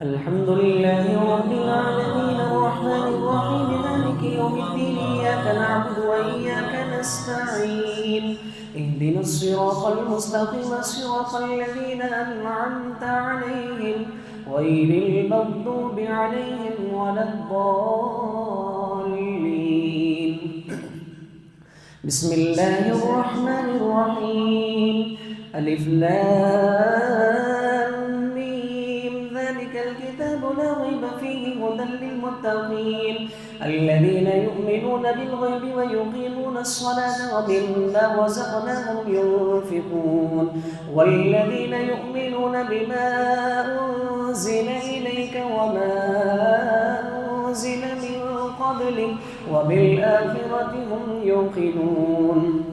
الحمد لله رب العالمين الرحمن الرحيم مالك يوم الدين إياك نعبد وإياك نستعين اهدنا الصراط المستقيم صراط الذين أنعمت عليهم غير المغضوب عليهم ولا الضالين بسم الله الرحمن الرحيم ألف لام ميم ذلك الكتاب لا ريب فيه هدى للمتقين الذين يؤمنون بالغيب ويقيمون الصلاة ومما رزقناهم ينفقون والذين يؤمنون بما أنزل إليك وما أنزل من قبلك وبالآخرة هم يوقنون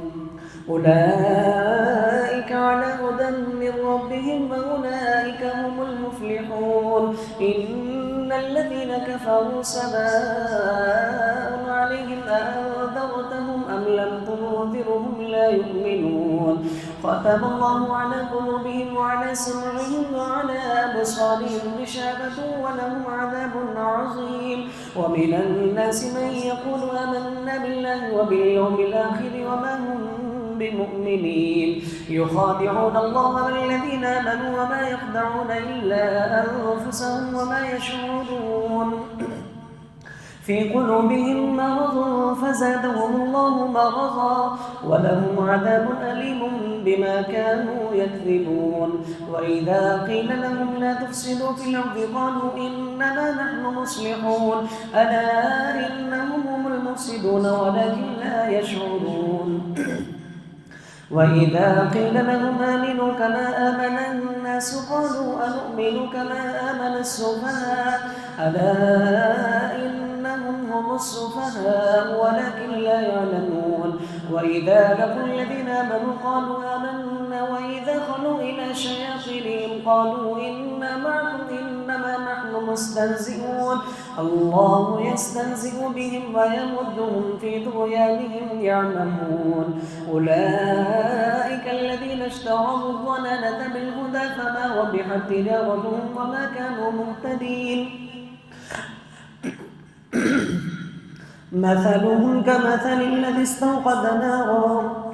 أولئك على هدى من ربهم وأولئك هم المفلحون إن الذين كفروا سواء عليهم أأنذرتهم أم لم تنذرهم لا يؤمنون ختم الله على قلوبهم وعلى سمعهم وعلى أبصارهم غشاوة ولهم عذاب عظيم ومن الناس من يقول آمنا بالله وباليوم الآخر وما هم بمؤمنين يخادعون الله والذين آمنوا وما يخدعون إلا أنفسهم وما يشعرون في قلوبهم مرض فزادهم الله مرضا ولهم عذاب أليم بما كانوا يكذبون وإذا قيل لهم لا تفسدوا في الأرض قالوا إنما نحن مصلحون ألا إنهم هم المفسدون ولكن لا يشعرون وإذا قيل لهم آمنوا كما آمن الناس قالوا أنؤمن كما آمن السفهاء ألا إنهم هم السفهاء ولكن لا يعلمون وإذا لقوا الذين آمنوا قالوا آمنا وإذا خلوا إلى شياطينهم قالوا إنا معكم إنما نحن مستهزئون الله يستهزئ بهم ويمدهم في طغيانهم يعمهون أولئك الذين اشتروا الضلالة بالهدى فما ربحت تجارتهم وما كانوا مهتدين مثلهم كمثل الذي استوقد نارا